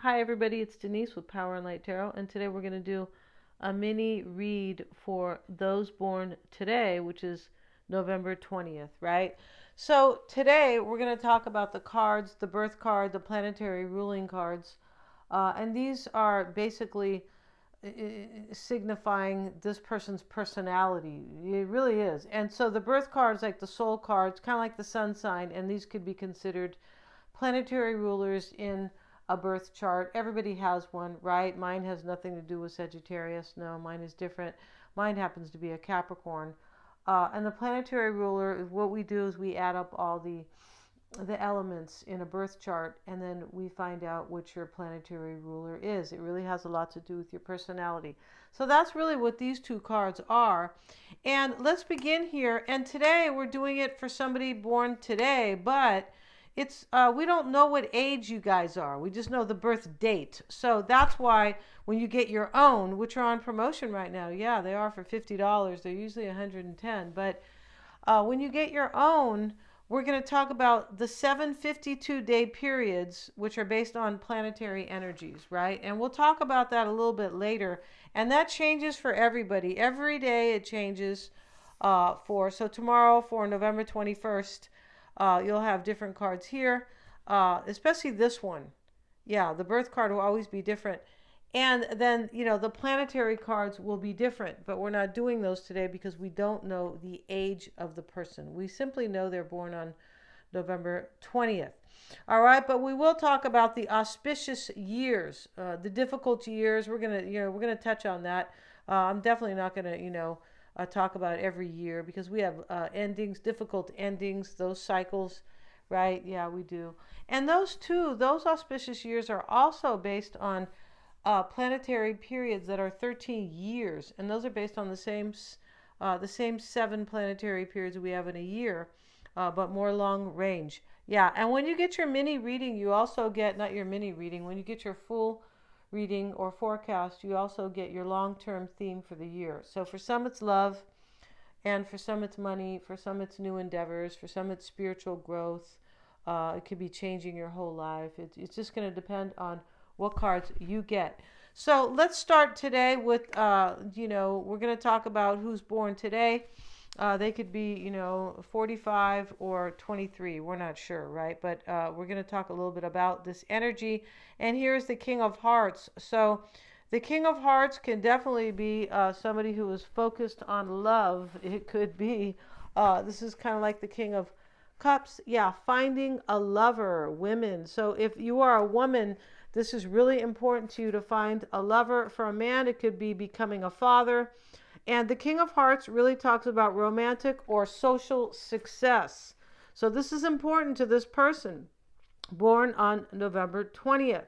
Hi, everybody. It's Denise with Power and Light Tarot, and today we're going to do a mini read for those born today, which is November 20th, right? So, today we're going to talk about the cards, the birth card, the planetary ruling cards, and these are basically signifying this person's personality. It really is. And so, the birth cards, like the soul cards, kind of like the sun sign, and these could be considered planetary rulers in a birth chart. Everybody has one, right? Mine has nothing to do with Sagittarius. No, mine is different. Mine happens to be a Capricorn. And the planetary ruler, what we do is we add up all the elements in a birth chart, and then we find out which your planetary ruler is. It really has a lot to do with your personality. So that's really what these two cards are. And let's begin here. And today we're doing it for somebody born today, but it's we don't know what age you guys are. We just know the birth date. So that's why when you get your own, which are on promotion right now, yeah, they are for $50. They're usually $110, but when you get your own, we're going to talk about the 752-day periods, which are based on planetary energies, right? And we'll talk about that a little bit later. And that changes for everybody. Every day it changes so tomorrow for November 21st, you'll have different cards here, especially this one. Yeah, the birth card will always be different. And then, the planetary cards will be different, but we're not doing those today because we don't know the age of the person. We simply know they're born on November 20th. All right, but we will talk about the auspicious years, the difficult years. We're gonna touch on that. I'm definitely not gonna, talk about every year because we have endings, difficult endings, those cycles, right? Yeah, we do. And those auspicious years are also based on planetary periods that are 13 years, and those are based on the same 7 planetary periods we have in a year, but more long range. Yeah, and when you get your mini reading, you also get, not your mini reading, when you get your full reading or forecast, you also get your long-term theme for the year. So for some it's love, and for some it's money, for some it's new endeavors, for some it's spiritual growth. It could be changing your whole life. It's just going to depend on what cards you get. So let's start today with, we're going to talk about who's born today. They could be, 45 or 23. We're not sure, right? But we're going to talk a little bit about this energy. And here's the King of Hearts. So the King of Hearts can definitely be somebody who is focused on love. It could be, this is kind of like the King of Cups. Yeah, finding a lover, women. So if you are a woman, this is really important to you to find a lover. For a man, it could be becoming a father. And the King of Hearts really talks about romantic or social success. So this is important to this person born on November 20th.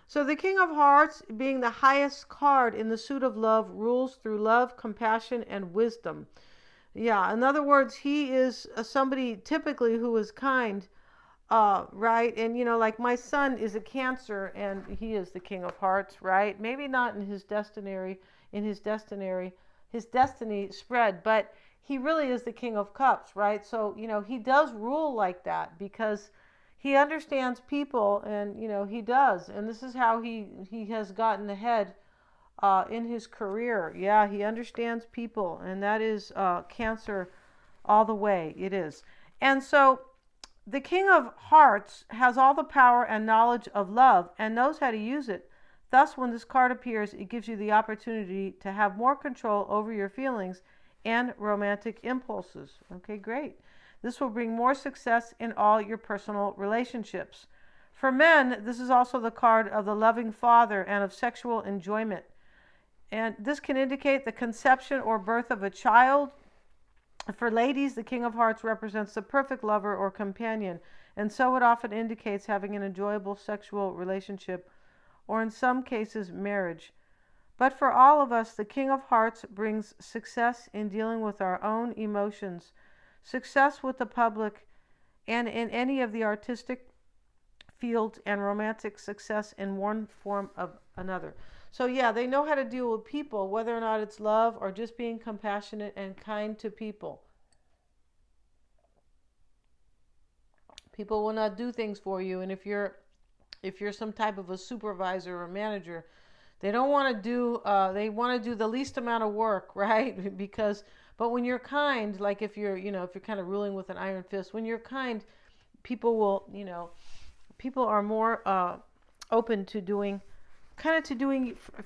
So the King of Hearts, being the highest card in the suit of love, rules through love, compassion, and wisdom. Yeah, in other words, he is somebody typically who is kind, right? And like my son is a Cancer, and he is the King of Hearts, right? Maybe not in his destiny spread, but he really is the King of Cups, right? So he does rule like that because he understands people, and he does, and this is how he has gotten ahead in his career. Yeah, he understands people, and that is Cancer all the way. It is. And so the King of Hearts has all the power and knowledge of love and knows how to use it. Thus, when this card appears, it gives you the opportunity to have more control over your feelings and romantic impulses. Okay, great. This will bring more success in all your personal relationships. For men, this is also the card of the loving father and of sexual enjoyment. And this can indicate the conception or birth of a child. For ladies, the King of Hearts represents the perfect lover or companion, and so it often indicates having an enjoyable sexual relationship, or in some cases, marriage. But for all of us, the King of Hearts brings success in dealing with our own emotions, success with the public, and in any of the artistic fields, and romantic success in one form of another. So yeah, they know how to deal with people, whether or not it's love or just being compassionate and kind to people. People will not do things for you, and if you're if you're some type of a supervisor or manager, they don't want to do, they want to do the least amount of work, right? Because, but when you're kind, like if you're, if you're kind of ruling with an iron fist, when you're kind, people will, people are more open to doing,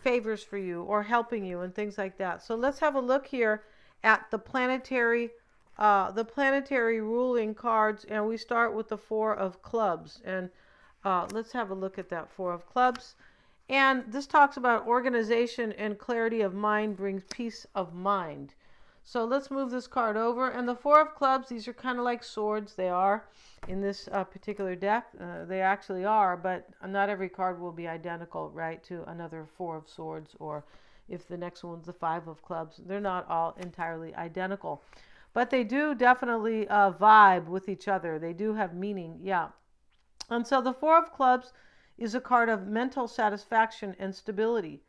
favors for you or helping you and things like that. So let's have a look here at the planetary ruling cards, and we start with the Four of Clubs. And let's have a look at that Four of Clubs. And this talks about organization and clarity of mind brings peace of mind. So let's move this card over. And the Four of Clubs, these are kind of like swords. They are in this particular deck. They actually are, but not every card will be identical, right, to another Four of Swords, or if the next one's the Five of Clubs. They're not all entirely identical. But they do definitely vibe with each other. They do have meaning, yeah. And so the Four of Clubs is a card of mental satisfaction and stability.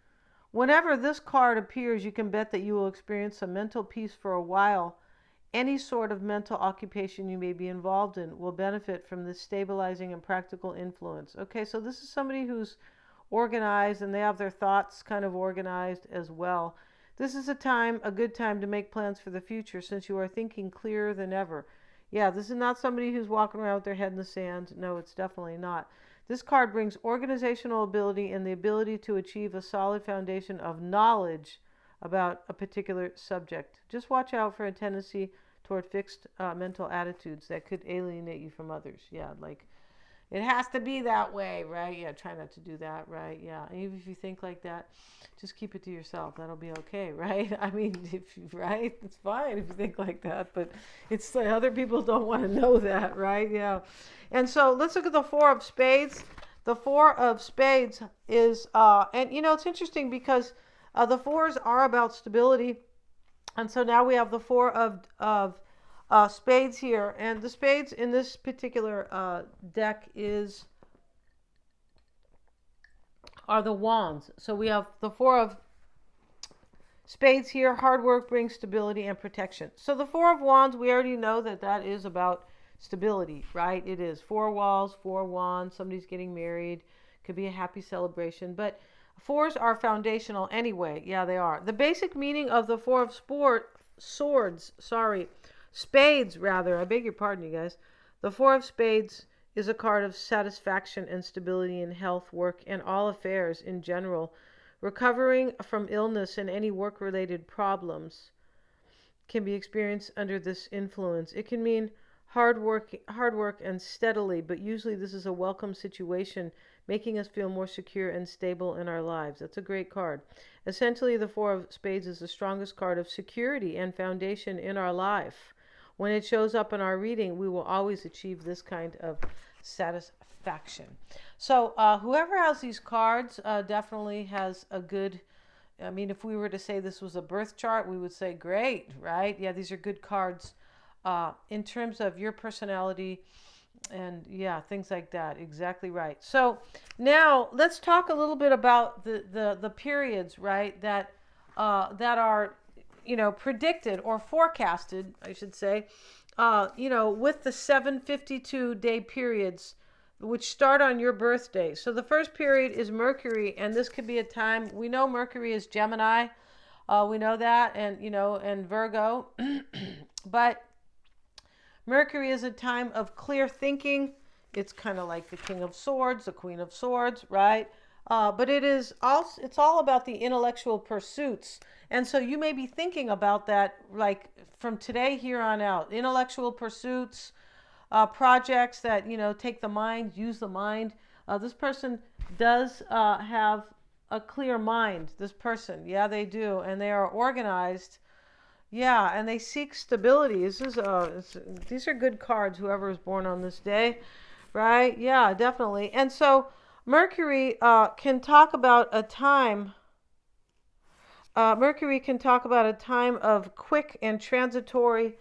Whenever this card appears, you can bet that you will experience some mental peace for a while. Any sort of mental occupation you may be involved in will benefit from this stabilizing and practical influence. Okay, so this is somebody who's organized, and they have their thoughts kind of organized as well. This is a good time to make plans for the future, since you are thinking clearer than ever. Yeah, this is not somebody who's walking around with their head in the sand. No, it's definitely not. This card brings organizational ability and the ability to achieve a solid foundation of knowledge about a particular subject. Just watch out for a tendency toward fixed mental attitudes that could alienate you from others. Yeah, like it has to be that way, right? Yeah, try not to do that, right? Yeah, and even if you think like that, just keep it to yourself. That'll be okay, right? I mean, right? It's fine if you think like that, but it's like other people don't want to know that, right? Yeah. And so let's look at the Four of Spades. The Four of Spades is, and it's interesting because the fours are about stability. And so now we have the Four of Spades here, and the spades in this particular deck are the wands. So we have the Four of Spades here. Hard work brings stability and protection. So the Four of Wands, we already know that is about stability, right? It is four walls, four wands. Somebody's getting married. Could be a happy celebration, but fours are foundational anyway. Yeah, they are. The basic meaning of the Four of Spades, rather. I beg your pardon, you guys. The Four of Spades is a card of satisfaction and stability in health, work, and all affairs in general. Recovering from illness and any work-related problems can be experienced under this influence. It can mean hard work and steadily, but usually this is a welcome situation, making us feel more secure and stable in our lives. That's a great card. Essentially, the Four of Spades is the strongest card of security and foundation in our life. When it shows up in our reading, we will always achieve this kind of satisfaction. So whoever has these cards definitely has a good, I mean, if we were to say this was a birth chart, we would say great, right? Yeah, these are good cards in terms of your personality and yeah, things like that. Exactly right. So now let's talk a little bit about the periods, right, that are predicted or forecasted, I should say, with the 752-day periods, which start on your birthday. So the first period is Mercury, and this could be a time, we know Mercury is Gemini, we know that, and Virgo, but Mercury is a time of clear thinking. It's kind of like the King of Swords, the Queen of Swords, right? But it's all about the intellectual pursuits. And so you may be thinking about that like from today here on out. Intellectual pursuits, projects that, take the mind, use the mind. This person does have a clear mind, this person. Yeah, they do. And they are organized. Yeah, and they seek stability. These are good cards, whoever is born on this day, right? Yeah, definitely. And so Mercury can talk about a time. Mercury can talk about a time of quick and transitory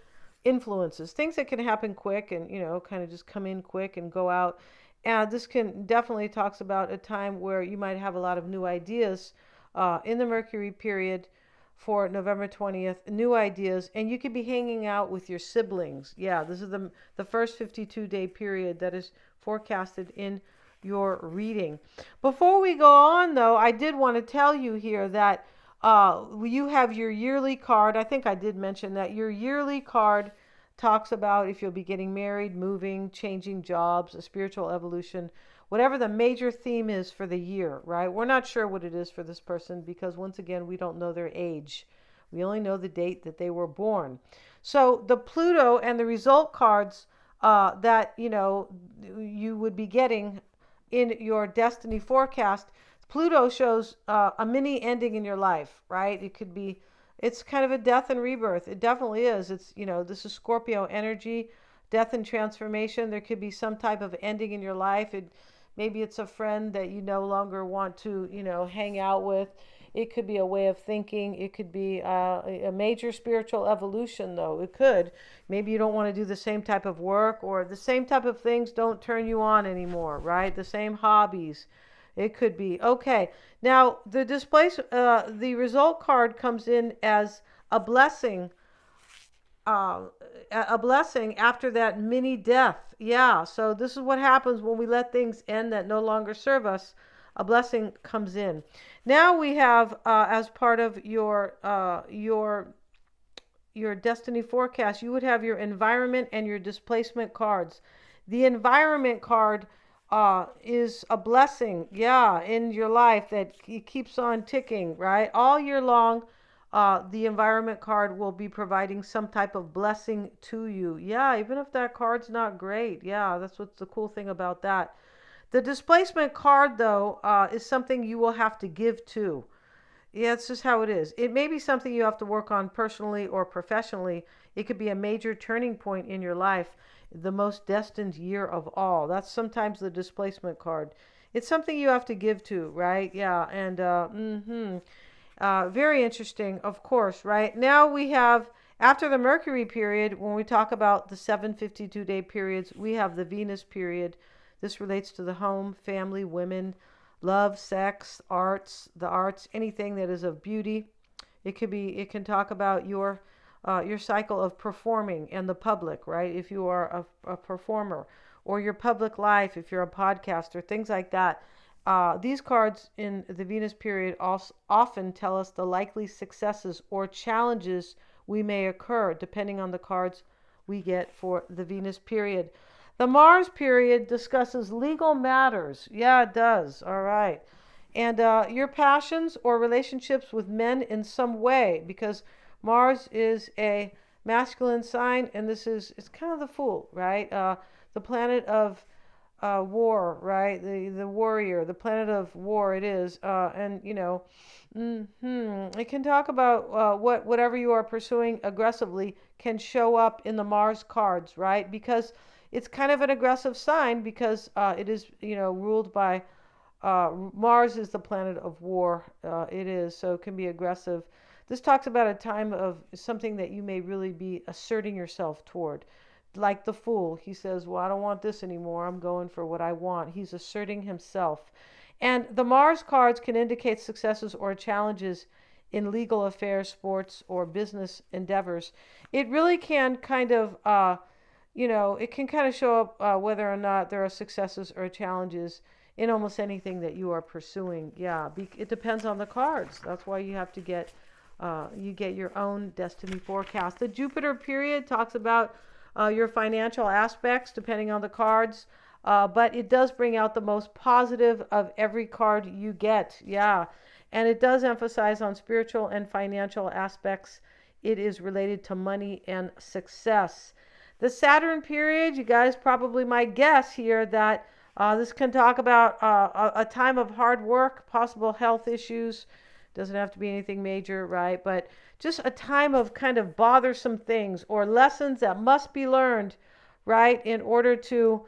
influences, things that can happen quick and kind of just come in quick and go out. And this can definitely talks about a time where you might have a lot of new ideas in the Mercury period for November 20th, new ideas, and you could be hanging out with your siblings. Yeah, this is the first 52-day period that is forecasted in your reading. Before we go on, though, I did want to tell you here that you have your yearly card. I think I did mention that your yearly card talks about if you'll be getting married, moving, changing jobs, a spiritual evolution, whatever the major theme is for the year, right? We're not sure what it is for this person because, once again, we don't know their age. We only know the date that they were born. So the Pluto and the result cards that you would be getting in your destiny forecast. Pluto shows a mini ending in your life, right? It could be, it's kind of a death and rebirth. It definitely is. It's, this is Scorpio energy, death and transformation. There could be some type of ending in your life. Maybe it's a friend that you no longer want to, hang out with. It could be a way of thinking. It could be a major spiritual evolution, though. It could. Maybe you don't want to do the same type of work, or the same type of things don't turn you on anymore, right? The same hobbies. It could be. Okay. Now, the result card comes in as a blessing. A blessing after that mini death. Yeah. So this is what happens when we let things end that no longer serve us. A blessing comes in. Now we have, as part of your destiny forecast, you would have your environment and your displacement cards. The environment card is a blessing, yeah, in your life that keeps on ticking, right? All year long, the environment card will be providing some type of blessing to you. Yeah, even if that card's not great. Yeah, that's what's the cool thing about that. The displacement card, though, is something you will have to give to. Yeah, it's just how it is. It may be something you have to work on personally or professionally. It could be a major turning point in your life, the most destined year of all. That's sometimes the displacement card. It's something you have to give to, right? Yeah, and very interesting, of course, right? Now we have, after the Mercury period, when we talk about the 752-day periods, we have the Venus period. This relates to the home, family, women, love, sex, the arts, anything that is of beauty. It can talk about your cycle of performing and the public, right? If you are a performer, or your public life, if you're a podcaster, things like that. These cards in the Venus period also often tell us the likely successes or challenges we may occur, depending on the cards we get for the Venus period. The Mars period discusses legal matters. Yeah, it does. All right. And your passions or relationships with men in some way, because Mars is a masculine sign, and it's kind of the Fool, right? The planet of war, right? The warrior, the planet of war. It is, and it can talk about whatever you are pursuing aggressively can show up in the Mars cards, right? Because it's kind of an aggressive sign, because it is, ruled by Mars is the planet of war. It is, so it can be aggressive. This talks about a time of something that you may really be asserting yourself toward. Like the Fool, he says, well, I don't want this anymore. I'm going for what I want. He's asserting himself. And the Mars cards can indicate successes or challenges in legal affairs, sports, or business endeavors. It really can kind of, it can kind of show up whether or not there are successes or challenges in almost anything that you are pursuing. Yeah, it depends on the cards. That's why you have to get your own destiny forecast. The Jupiter period talks about your financial aspects, depending on the cards. But it does bring out the most positive of every card you get. Yeah. And it does emphasize on spiritual and financial aspects. It is related to money and success. The Saturn period, you guys probably might guess here that this can talk about a time of hard work, possible health issues. Doesn't have to be anything major, right? But just a time of kind of bothersome things or lessons that must be learned, right, in order to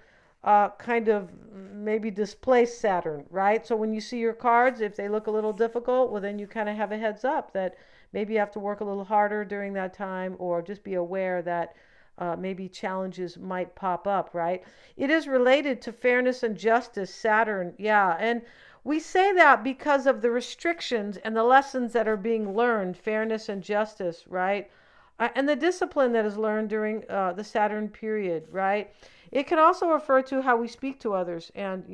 kind of maybe displace Saturn, right? So when you see your cards, if they look a little difficult, well, then you kind of have a heads up that maybe you have to work a little harder during that time, or just be aware that maybe challenges might pop up, right? It is related to fairness and justice, Saturn, yeah. And we say that because of the restrictions and the lessons that are being learned, fairness and justice, right? And the discipline that is learned during the Saturn period, right? It can also refer to how we speak to others and,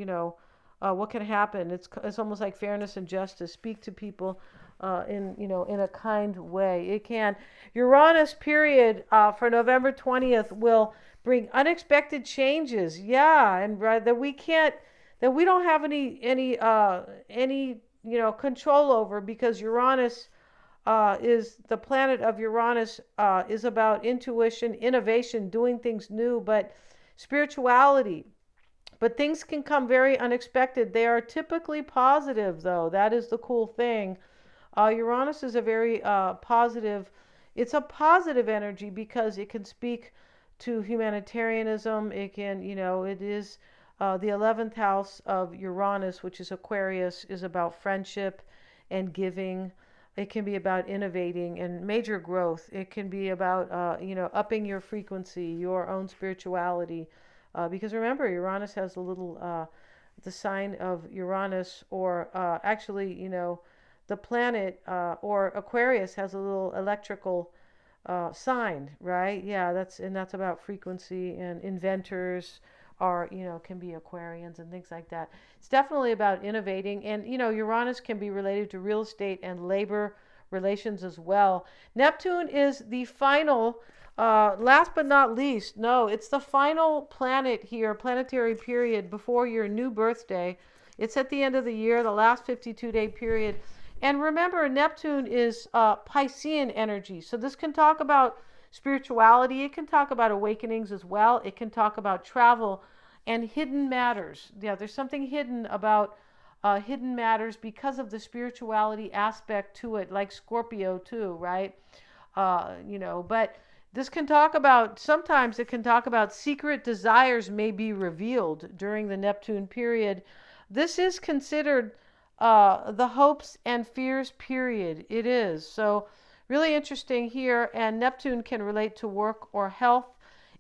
what can happen. It's almost like fairness and justice. Speak to people in a kind way. It can. Uranus period for November 20th will bring unexpected changes. Yeah, and that we don't have any control over, because Uranus is the planet of Uranus is about intuition, innovation, doing things new, but spirituality. But things can come very unexpected. They are typically positive, though. That is the cool thing. Uranus is a very positive, it's a positive energy because it can speak to humanitarianism. It can, it is the 11th house of Uranus, which is Aquarius, is about friendship and giving. It can be about innovating and major growth. It can be about, upping your frequency, your own spirituality. Because remember, Uranus has a little, the sign of Uranus, or actually, the planet or Aquarius has a little electrical sign, right? Yeah, that's about frequency, and inventors are, can be Aquarians and things like that. It's definitely about innovating, and Uranus can be related to real estate and labor relations as well. Neptune is the final, last but not least, no, it's the final planet here, planetary period before your new birthday. It's at the end of the year, the last 52-day period. And remember, Neptune is Piscean energy. So this can talk about spirituality. It can talk about awakenings as well. It can talk about travel and hidden matters. Yeah, there's something hidden about hidden matters because of the spirituality aspect to it, like Scorpio too, right? But this can talk about, sometimes it can talk about secret desires may be revealed during the Neptune period. This is considered the hopes and fears period. It is. So really interesting here. And Neptune can relate to work or health.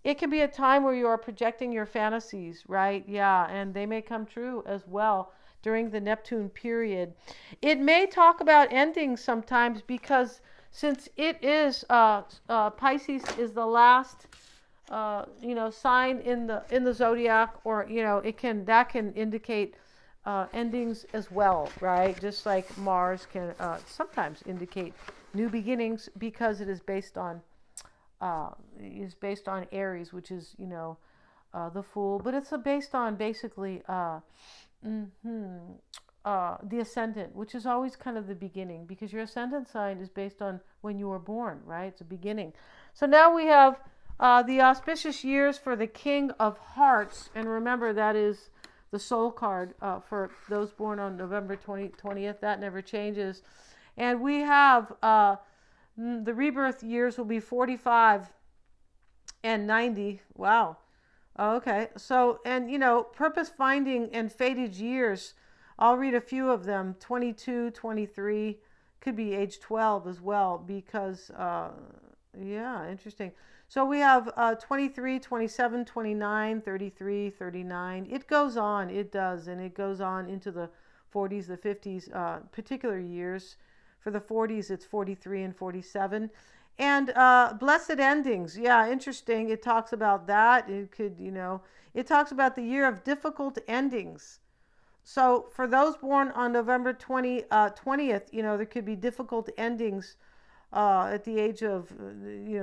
It can be a time where you are projecting your fantasies, right? Yeah, and they may come true as well during the Neptune period. It may talk about endings sometimes, because since it is Pisces is the last sign in the zodiac, or that can indicate endings as well, right? Just like Mars can sometimes indicate new beginnings, because it is based on Aries, which is the Fool, but it's based on basically the ascendant, which is always kind of the beginning, because your ascendant sign is based on when you were born, right? It's a beginning. So now we have the auspicious years for the King of Hearts, and remember that is the soul card for those born on November 20th. That never changes. And we have the rebirth years will be 45 and 90. Wow. Okay. So, and purpose finding and fated years, I'll read a few of them. 22, 23, could be age 12 as well, because, yeah, interesting. So we have 23, 27, 29, 33, 39. It goes on. It does. And it goes on into the 40s, the 50s, particular years. For the 40s, it's 43 and 47. And blessed endings. Yeah, interesting. It talks about that. It could, it talks about the year of difficult endings. So for those born on November 20th, there could be difficult endings at the age of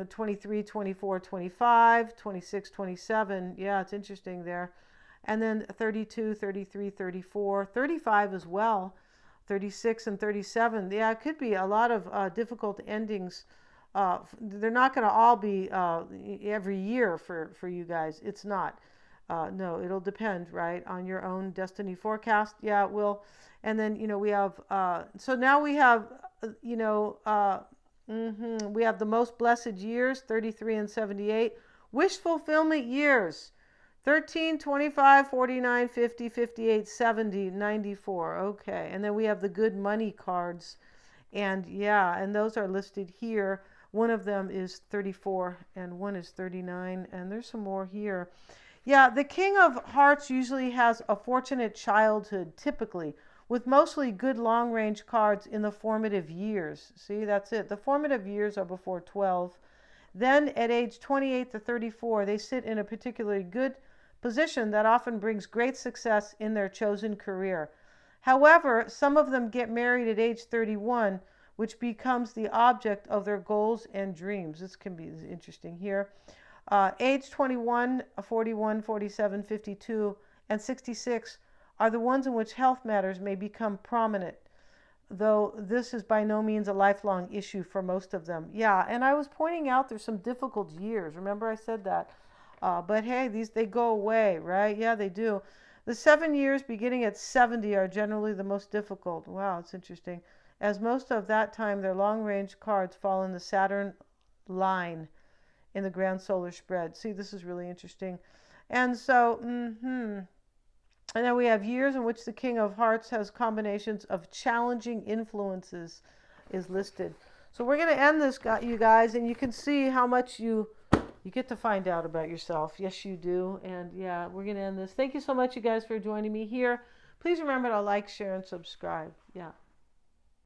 23, 24, 25, 26, 27. Yeah, it's interesting there. And then 32, 33, 34, 35 as well. 36 and 37. Yeah, it could be a lot of difficult endings. They're not going to all be every year for you guys. It's not. No, it'll depend, right, on your own destiny forecast. Yeah, it will. And then, we have, so now we have, we have the most blessed years, 33 and 78. Wish fulfillment years, 13, 25, 49, 50, 58, 70, 94. Okay. And then we have the good money cards. And yeah, and those are listed here. One of them is 34 and one is 39. And there's some more here. Yeah, the King of Hearts usually has a fortunate childhood, typically, with mostly good long-range cards in the formative years. See, that's it. The formative years are before 12. Then at age 28 to 34, they sit in a particularly good position that often brings great success in their chosen career. However, some of them get married at age 31, which becomes the object of their goals and dreams. This can be interesting here. Age 21, 41, 47, 52, and 66 are the ones in which health matters may become prominent, though this is by no means a lifelong issue for most of them. Yeah, and I was pointing out there's some difficult years. Remember I said that. But hey, they go away, right? Yeah, they do. The 7 years beginning at 70 are generally the most difficult. Wow, it's interesting. As most of that time, their long-range cards fall in the Saturn line in the grand solar spread. See, this is really interesting. And so, and then we have years in which the King of Hearts has combinations of challenging influences is listed. So we're going to end this, you guys, and you can see how much you get to find out about yourself. Yes, you do. And yeah, we're going to end this. Thank you so much, you guys, for joining me here. Please remember to like, share, and subscribe. Yeah.